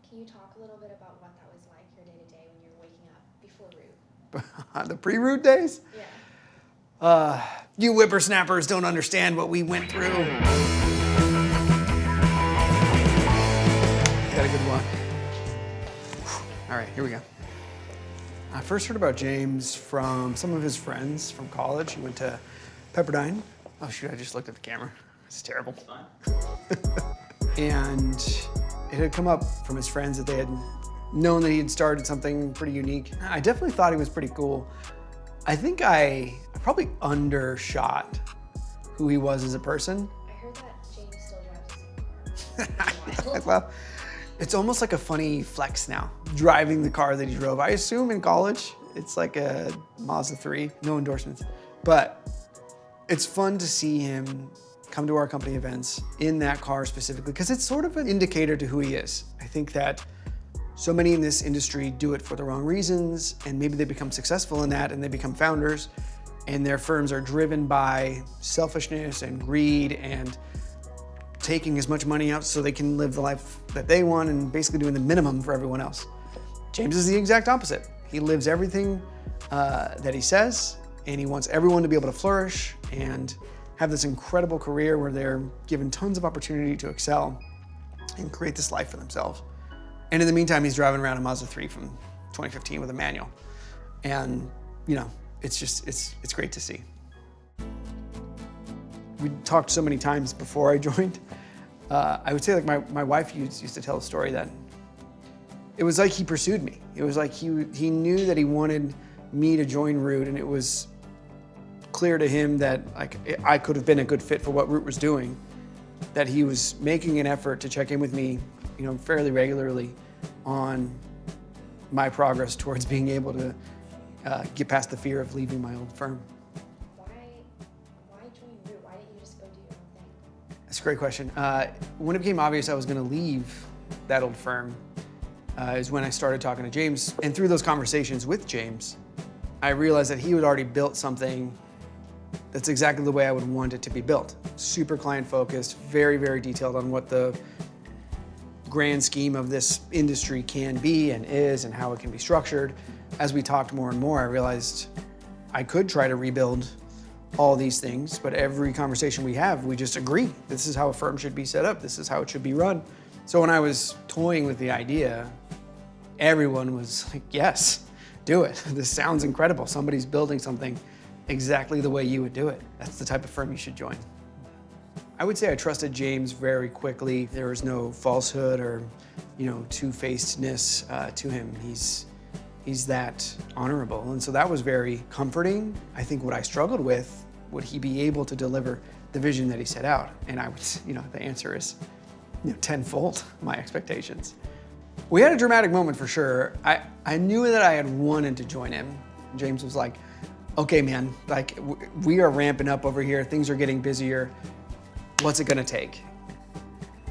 Can you talk a little bit about what that was like, your day-to-day when you're waking up before root? The pre-root days? Yeah. You whippersnappers don't understand what we went through. Got a good one. All right, here we go. I first heard about James from some of his friends from college. He went to Pepperdine. Oh shoot, I just looked at the camera. It's terrible. It's fine. And it had come up from his friends that they had known that he had started something pretty unique. I definitely thought he was pretty cool. I think I probably undershot who he was as a person. I heard that James still drives the same car. Well, it's almost like a funny flex now, driving the car that he drove. I assume in college, it's like a Mazda 3, no endorsements. But it's fun to see him come to our company events in that car specifically, because it's sort of an indicator to who he is. I think that so many in this industry do it for the wrong reasons, and maybe they become successful in that and they become founders, and their firms are driven by selfishness and greed and taking as much money out so they can live the life that they want and basically doing the minimum for everyone else. James is the exact opposite. He lives everything that he says, and he wants everyone to be able to flourish and have this incredible career where they're given tons of opportunity to excel and create this life for themselves. And in the meantime, he's driving around a Mazda 3 from 2015 with a manual. And, you know, it's great to see. We talked so many times before I joined. I would say, like, my wife used to tell a story that it was like he pursued me. It was like he knew that he wanted me to join Root, and it was clear to him that, like, I could have been a good fit for what Root was doing, that he was making an effort to check in with me, you know, fairly regularly on my progress towards being able to get past the fear of leaving my old firm. Why join Root? Why didn't you just go do your own thing? That's a great question. When it became obvious I was going to leave that old firm is when I started talking to James. And through those conversations with James, I realized that he had already built something that's exactly the way I would want it to be built. Super client-focused, very, very detailed on what the grand scheme of this industry can be and is and how it can be structured. As we talked more and more, I realized I could try to rebuild all these things, but every conversation we have, we just agree. This is how a firm should be set up. This is how it should be run. So when I was toying with the idea, everyone was like, yes, do it. This sounds incredible. Somebody's building something exactly the way you would do it. That's the type of firm you should join. I would say I trusted James very quickly. There was no falsehood or, you know, two-facedness to him. He's that honorable, and so that was very comforting. I think what I struggled with, would he be able to deliver the vision that he set out? And I would, you know, the answer is, you know, tenfold my expectations. We had a dramatic moment for sure. I knew that I had wanted to join him. James was like, okay, man, like we are ramping up over here. Things are getting busier. What's it gonna take?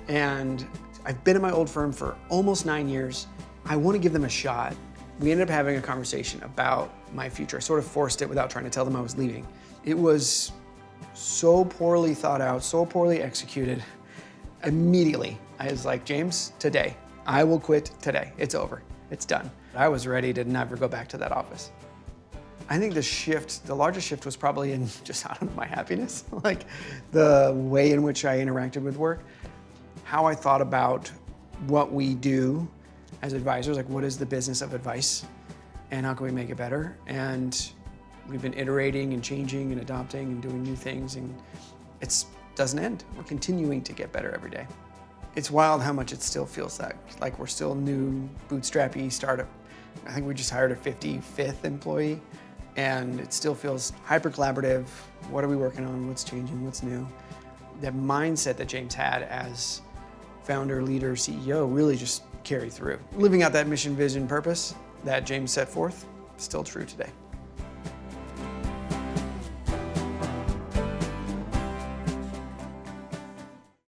And I've been in my old firm for almost 9 years. I wanna give them a shot. We ended up having a conversation about my future. I sort of forced it without trying to tell them I was leaving. It was so poorly thought out, so poorly executed. Immediately, I was like, James, today, I will quit today. It's over, it's done. I was ready to never go back to that office. I think the largest shift was probably in just, I don't know, my happiness, like the way in which I interacted with work, how I thought about what we do as advisors, like what is the business of advice and how can we make it better? And we've been iterating and changing and adopting and doing new things, and it doesn't end. We're continuing to get better every day. It's wild how much it still feels like we're still new, bootstrappy startup. I think we just hired a 55th employee, and it still feels hyper collaborative. What are we working on? What's changing? What's new? That mindset that James had as founder, leader, CEO really just carried through. Living out that mission, vision, purpose that James set forth, still true today.